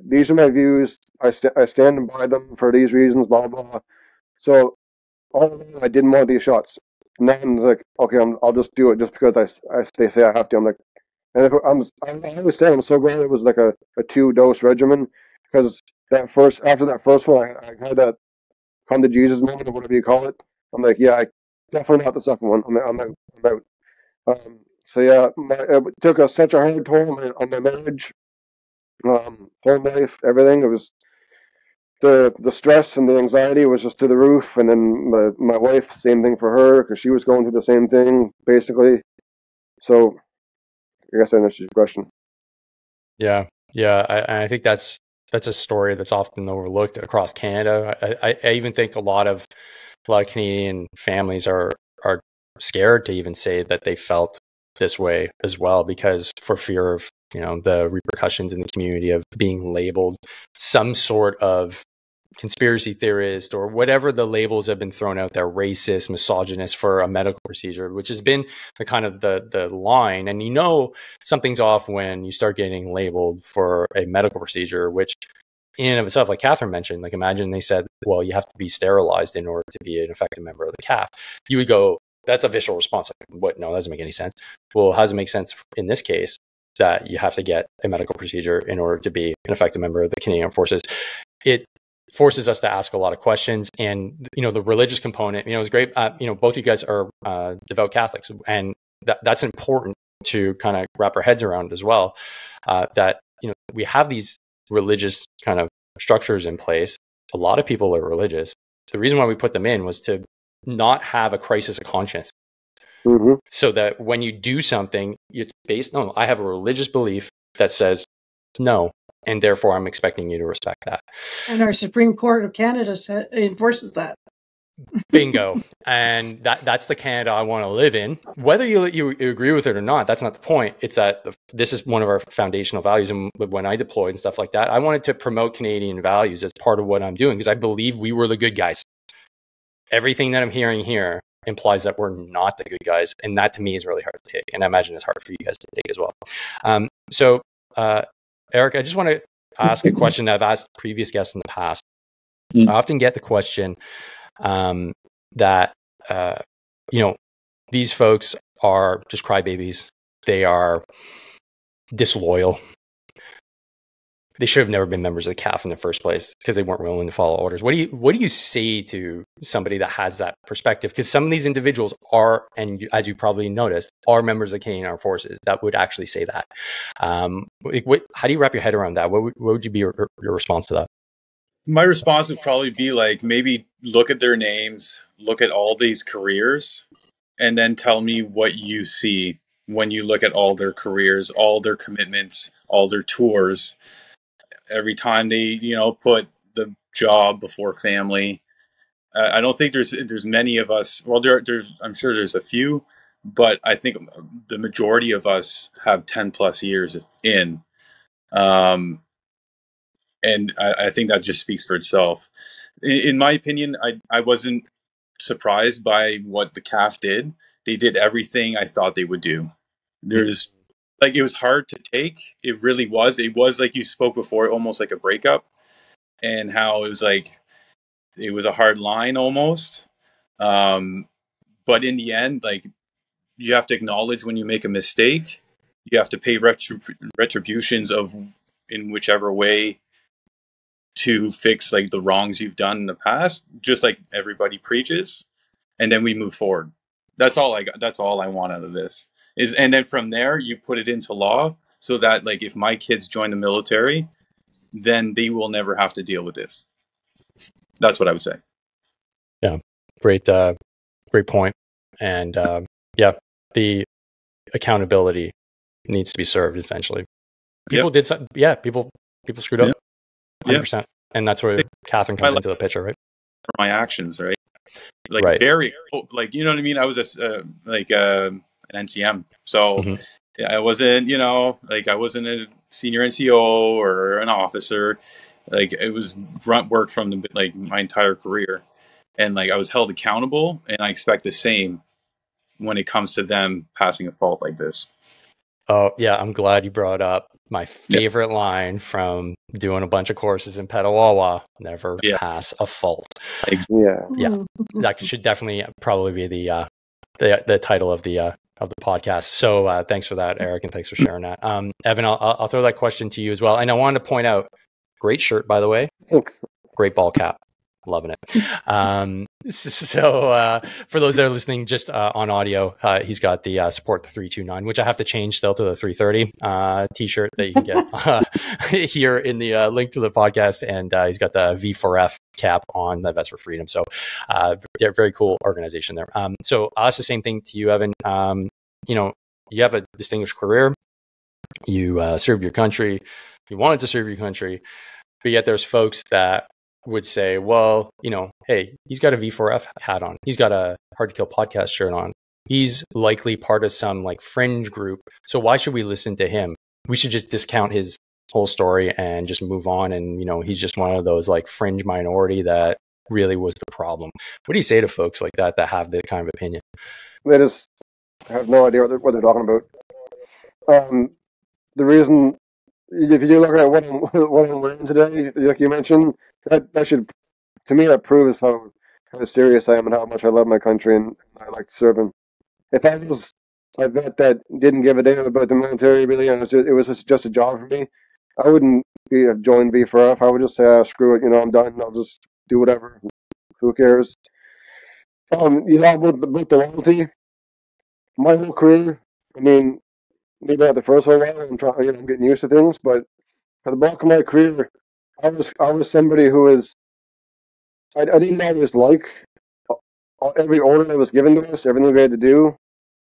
S5: these are my views. I stand by them for these reasons. Blah blah. So all of them, I didn't want these shots. And then like, okay, I'll just do it just because they say I have to. I'm like, and if I was saying I'm so glad it was like a 2-dose regimen, because after that first one, I had that come to Jesus moment, or whatever you call it. I'm like, yeah, I definitely not the second one. I'm out. So yeah, it took such a hard toll on my marriage, home life, everything. It was the stress and the anxiety was just to the roof. And then my wife, same thing for her, because she was going through the same thing basically. So I guess that answers your question.
S2: Yeah, I think that's a story that's often overlooked across Canada. I even think a lot of Canadian families are scared to even say that they felt this way as well, because for fear of the repercussions in the community of being labeled some sort of conspiracy theorist or whatever the labels have been thrown out there, racist, misogynist, for a medical procedure, which has been the kind of the line. And something's off when you start getting labeled for a medical procedure, which in and of itself, like Catherine mentioned, like imagine they said, well, you have to be sterilized in order to be an effective member of the CAF. You would go, that's a visceral response. Like, what? No, that doesn't make any sense. Well, how does it make sense in this case that you have to get a medical procedure in order to be an effective member of the Canadian Armed Forces? It forces us to ask a lot of questions. And, the religious component, is great. Both of you guys are devout Catholics, and that's important to kind of wrap our heads around as well. That, we have these religious kind of structures in place. A lot of people are religious. The reason why we put them in was to not have a crisis of conscience.
S5: Mm-hmm.
S2: So that when you do something, it's based on, I have a religious belief that says no. And therefore, I'm expecting you to respect that.
S3: And our Supreme Court of Canada enforces that.
S2: Bingo. And that's the Canada I want to live in. Whether you agree with it or not, that's not the point. It's that this is one of our foundational values. And when I deployed and stuff like that, I wanted to promote Canadian values as part of what I'm doing, because I believe we were the good guys. Everything that I'm hearing here implies that we're not the good guys. And that to me is really hard to take. And I imagine it's hard for you guys to take as well. So Eric, I just want to ask a question that I've asked previous guests in the past. I often get the question that, these folks are just crybabies. They are disloyal. They should have never been members of the CAF in the first place because they weren't willing to follow orders. What do you say to somebody that has that perspective? Because some of these individuals are, and as you probably noticed, are members of the Canadian Armed Forces that would actually say that. How do you wrap your head around that? What would you be your response to that?
S4: My response would probably be like, maybe look at their names, look at all these careers, and then tell me what you see when you look at all their careers, all their commitments, all their tours. Every time they, put the job before family. I don't think there's many of us. Well, I'm sure there's a few, but I think the majority of us have 10 plus years in. And I think that just speaks for itself. In my opinion, I wasn't surprised by what the CAF did. They did everything I thought they would do. It was hard to take. It really was. It was like you spoke before, almost like a breakup, and how it was a hard line almost. But in the end, like, you have to acknowledge when you make a mistake. You have to pay retributions in whichever way to fix like the wrongs you've done in the past, just like everybody preaches, and then we move forward. That's all I want out of this and then from there you put it into law so that, like, if my kids join the military, then they will never have to deal with this. That's what I would say.
S2: Yeah, great point. And the accountability needs to be served. Essentially, people did some. Yeah, people screwed up. 100%. And that's where Catherine comes into the picture, right?
S4: For my actions, right? Like,
S2: right.
S4: Very, like, you know what I mean? I was an NCM. So I wasn't, I wasn't a senior NCO or an officer. Like, it was grunt work from my entire career. And like, I was held accountable, and I expect the same when it comes to them passing a fault like this.
S2: Oh yeah, I'm glad you brought up my favorite line from doing a bunch of courses in Petawawa: never pass a fault. Yeah, that should definitely probably be the title of the podcast. So thanks for that, Eric, and thanks for sharing that. Evan, I'll throw that question to you as well. And I wanted to point out, great shirt, by the way.
S5: Thanks.
S2: Great ball cap. Loving it. So for those that are listening just on audio, he's got the support the 329, which I have to change still to the 330 t-shirt that you can get here in the link to the podcast. And he's got the V4F cap on the Vets for Freedom. So very cool organization there. So I'll ask the same thing to you, Evan. You have a distinguished career. You served your country. You wanted to serve your country. But yet there's folks that would say, well, hey, he's got a V4F hat on. He's got a Hard to Kill podcast shirt on. He's likely part of some like fringe group. So why should we listen to him? We should just discount his whole story and just move on. And, he's just one of those like fringe minority that really was the problem. What do you say to folks like that have that kind of opinion?
S5: They just have no idea what they're talking about. The reason, if you look at what I'm wearing today, like you mentioned, that should, to me, that proves how serious I am and how much I love my country and I like serving. If I was a vet that didn't give a damn about the military, really, and it was just a job for me, I wouldn't join V4F. I would just say, screw it, I'm done. I'll just do whatever. Who cares? About the loyalty. My whole career, I mean, maybe not the first whole while, I'm getting used to things, but for the bulk of my career, I was somebody who was, I didn't always like every order that was given to us, everything we had to do.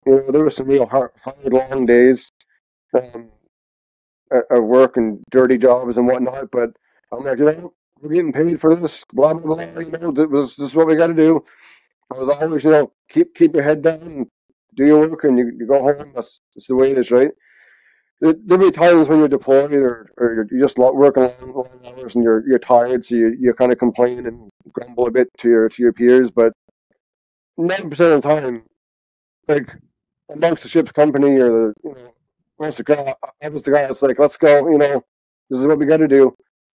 S5: There were some real hard long days. at work and dirty jobs and whatnot. But I'm like, we're getting paid for this, blah, blah, blah. This is what we got to do. I was always, keep your head down and do your work and you go home. That's the way it is, right? There'll be times when you're deployed or you're just working long hours and you're tired, so you kind of complain and grumble a bit to your peers. But 90% of the time, like amongst the ship's company or amongst the crowd, I was the guy that's like, let's go. This is what we got to do.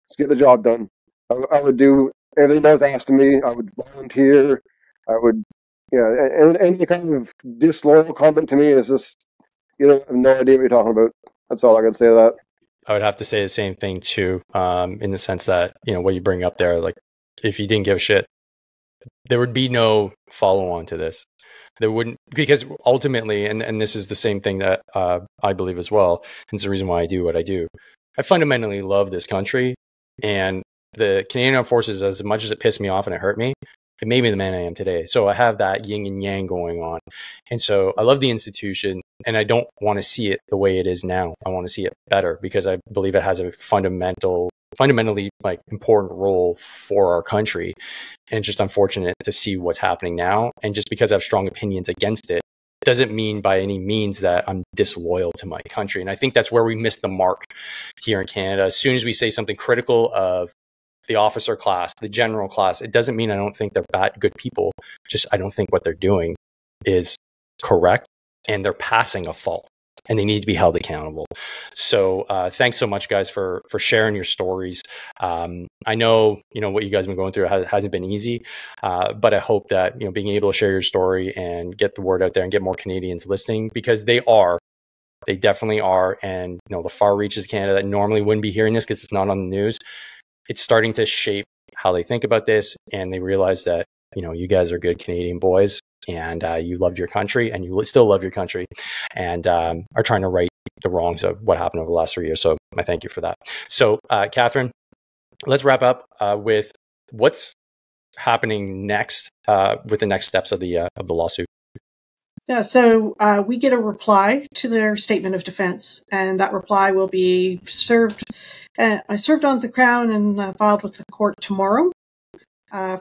S5: Let's get the job done. I would do everything that was asked of me. I would volunteer. I would, and any kind of disloyal comment to me is just, I have no idea what you're talking about. That's all I can say to that.
S2: I would have to say the same thing too, in the sense that, what you bring up there, like if you didn't give a shit, there would be no follow on to this. There wouldn't, because ultimately, and this is the same thing that I believe as well, and it's the reason why I do what I do. I fundamentally love this country, and the Canadian Armed Forces, as much as it pissed me off and it hurt me, it made me the man I am today. So I have that yin and yang going on. And so I love the institution, and I don't want to see it the way it is now. I want to see it better because I believe it has a fundamentally like important role for our country. And it's just unfortunate to see what's happening now. And just because I have strong opinions against it, doesn't mean by any means that I'm disloyal to my country. And I think that's where we miss the mark here in Canada. As soon as we say something critical of the officer class, the general class, it doesn't mean I don't think they're bad, good people. Just I don't think what they're doing is correct, and they're passing a fault, and they need to be held accountable. So thanks so much, guys, for sharing your stories. I know what you guys have been going through hasn't been easy, but I hope that being able to share your story and get the word out there and get more Canadians listening, because they definitely are, and the far reaches of Canada that normally wouldn't be hearing this because it's not on the news. It's starting to shape how they think about this, and they realize that, you guys are good Canadian boys, and you loved your country, and you still love your country, and are trying to right the wrongs of what happened over the last 3 years. So I thank you for that. So Catherine, let's wrap up with what's happening next with the next steps of the lawsuit.
S3: Yeah, so we get a reply to their statement of defense, and that reply will be served on the Crown and filed with the court tomorrow.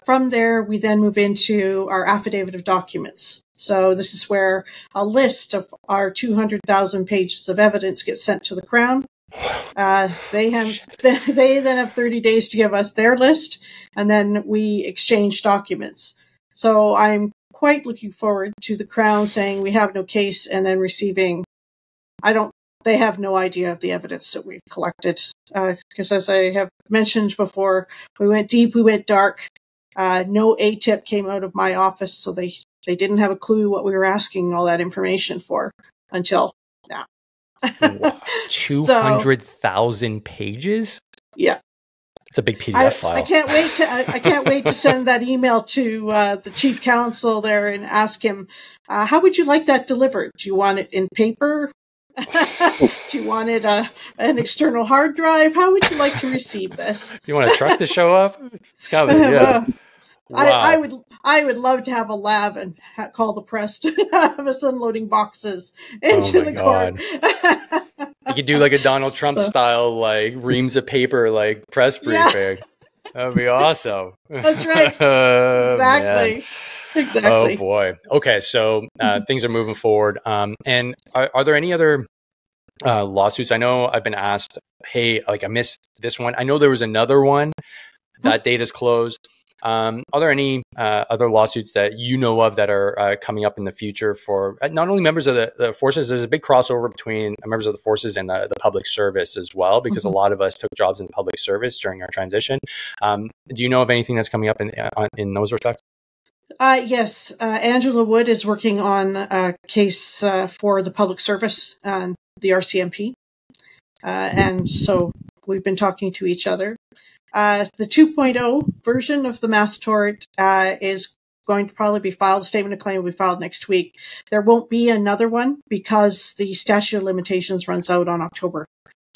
S3: From there, we then move into our affidavit of documents. So this is where a list of our 200,000 pages of evidence gets sent to the Crown. They then have 30 days to give us their list, and then we exchange documents. So I'm quite looking forward to the Crown saying we have no case, and then receiving, they have no idea of the evidence that we've collected. Because as I have mentioned before, we went deep, we went dark. No ATIP came out of my office, so they didn't have a clue what we were asking all that information for until now.
S2: Wow. 200,000 pages?
S3: Yeah.
S2: It's a big PDF file.
S3: I can't wait to send that email to the chief counsel there and ask him, how would you like that delivered? Do you want it in paper? Do you want it an external hard drive? How would you like to receive this?
S2: You want a truck to show up? It's kind of wow.
S3: I would love to have a lab and call the press to have us unloading boxes into the court.
S2: You could do like a Donald Trump style, like reams of paper, like press briefing. Yeah. That'd be awesome.
S3: That's right. Exactly.
S2: Man. Exactly. Oh boy. Okay, so things are moving forward. And are there any other lawsuits? I know I've been asked, hey, like I missed this one. I know there was another one. That date is closed. Are there any other lawsuits that you know of that are coming up in the future for not only members of the forces? There's a big crossover between members of the forces and the public service as well, because a lot of us took jobs in public service during our transition. Do you know of anything that's coming up in those respects?
S3: Yes. Angela Wood is working on a case for the public service and the RCMP. And so we've been talking to each other. The 2.0 version of the mass tort is going to probably be filed. A statement of claim will be filed next week. There won't be another one because the statute of limitations runs out on October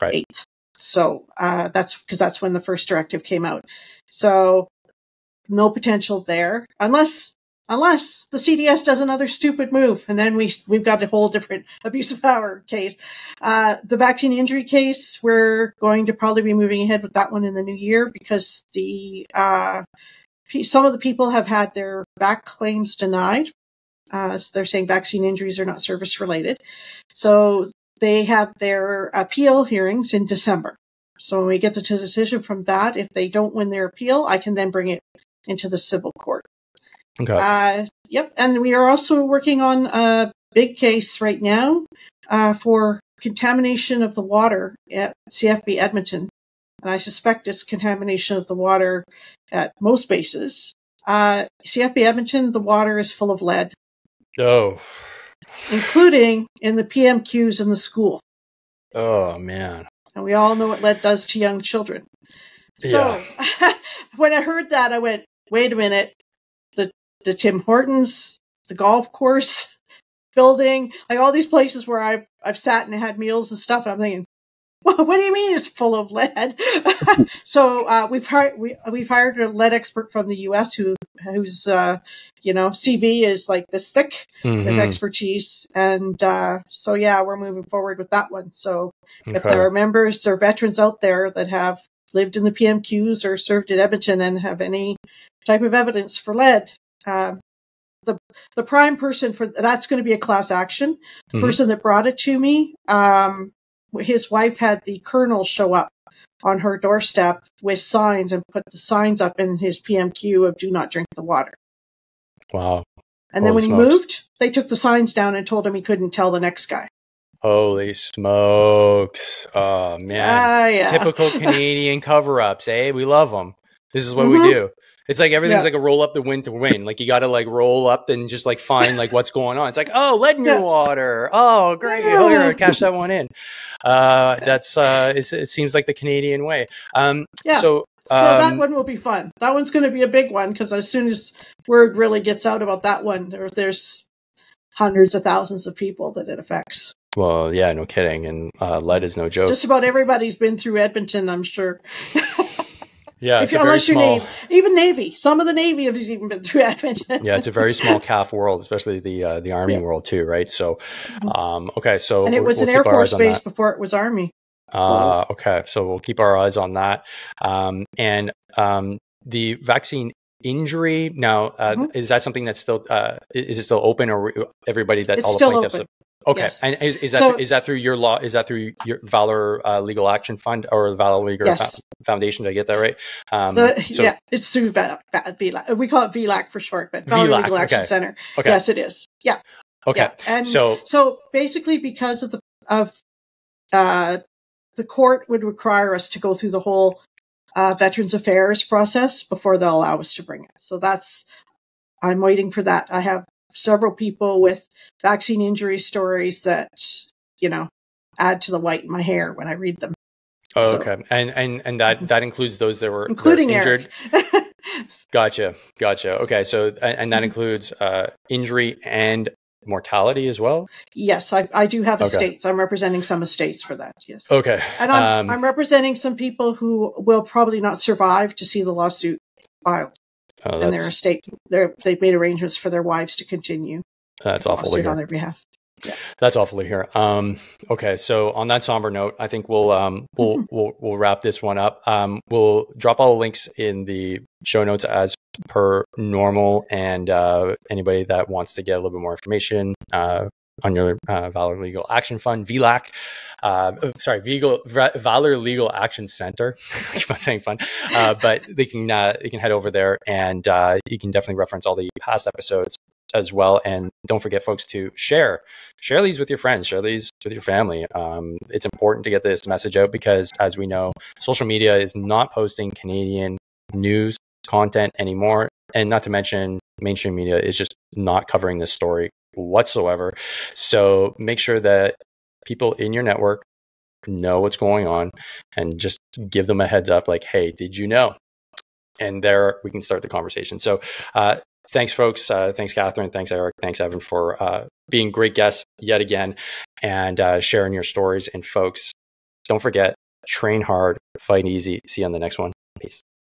S3: 8th. So that's when the first directive came out. So no potential there, unless unless the CDS does another stupid move, and then we've got a whole different abuse of power case. The vaccine injury case, we're going to probably be moving ahead with that one in the new year because some of the people have had their back claims denied. So they're saying vaccine injuries are not service related. So they have their appeal hearings in December. So when we get the decision from that, if they don't win their appeal, I can then bring it into the civil court.
S2: Okay.
S3: Yep. And we are also working on a big case right now for contamination of the water at CFB Edmonton. And I suspect it's contamination of the water at most bases. CFB Edmonton, the water is full of lead.
S2: Oh.
S3: Including in the PMQs in the school.
S2: Oh, man.
S3: And we all know what lead does to young children. So when I heard that, I went, wait a minute. The Tim Hortons, the golf course building, like all these places where I've sat and had meals and stuff. And I'm thinking, well, what do you mean it's full of lead? So we've hired a lead expert from the U.S. whose CV is like this thick with expertise, and so we're moving forward with that one. So if there are members or veterans out there that have lived in the PMQs or served in Edmonton and have any type of evidence for lead, the prime person for that's going to be a class action. The person that brought it to me, his wife had the colonel show up on her doorstep with signs and put the signs up in his PMQ of do not drink the water.
S2: Wow.
S3: And then when he moved, they took the signs down and told him he couldn't tell the next guy.
S2: Holy smokes. Oh, man. Typical Canadian cover-ups, eh? We love them. This is what we do. It's like everything's like a roll up the wind to win. Like you got to like roll up and just like find like what's going on. It's like, oh, lead in your water. Oh, great. Oh, here, cash that one in. That's it seems like the Canadian way. So
S3: that one will be fun. That one's going to be a big one because as soon as word really gets out about that one, there's hundreds of thousands of people that it affects.
S2: Well, yeah, no kidding. And lead is no joke.
S3: Just about everybody's been through Edmonton, I'm sure.
S2: Yeah, it's a very small.
S3: Even Navy. Some of the Navy has even been through Edmonton.
S2: Yeah, it's a very small CAF world, especially the Army world too, right? So, okay, so
S3: and it was an Air Force base before it was Army.
S2: Okay, so we'll keep our eyes on that. And the vaccine injury now, is that something that's still is it still open, or everybody that
S3: it's
S2: all the
S3: still
S2: plaintiffs?
S3: Open.
S2: Okay,
S3: yes.
S2: And is that through your law? Is that through your Valor Legal Action Fund or the Valor Legal Foundation? Did I get that right?
S3: It's through VLAC. We call it VLAC for short, but Valor Legal Action Center. Okay. Yes, it is. Yeah.
S2: Okay.
S3: Yeah. And so basically, because of the court would require us to go through the whole Veterans Affairs process before they'll allow us to bring it. So I'm waiting for that. I have several people with vaccine injury stories that, add to the white in my hair when I read them.
S2: Oh, okay. And that includes those that were
S3: including
S2: injured.
S3: Eric.
S2: Gotcha. Okay. So, and that includes injury and mortality as well?
S3: Yes, I do have estates. I'm representing some estates for that. Yes.
S2: Okay.
S3: And I'm representing some people who will probably not survive to see the lawsuit filed. And their estate, they've made arrangements for their wives to continue.
S2: That's awful to hear.
S3: On their behalf. Yeah.
S2: That's awful to hear. Okay, so on that somber note, I think we'll wrap this one up. We'll drop all the links in the show notes as per normal, and anybody that wants to get a little bit more information on your Valor Legal Action Fund, VLAC. Valor Legal Action Center. I keep on saying fun, but they can head over there, and you can definitely reference all the past episodes as well. And don't forget, folks, to share these with your friends, share these with your family. It's important to get this message out because, as we know, social media is not posting Canadian news content anymore, and not to mention mainstream media is just not covering this story whatsoever. So make sure that people in your network know what's going on and just give them a heads up like, hey, did you know? And there we can start the conversation. So thanks, folks. Thanks, Catherine. Thanks, Eric. Thanks, Evan, for being great guests yet again and sharing your stories. And folks, don't forget, train hard, fight easy. See you on the next one. Peace.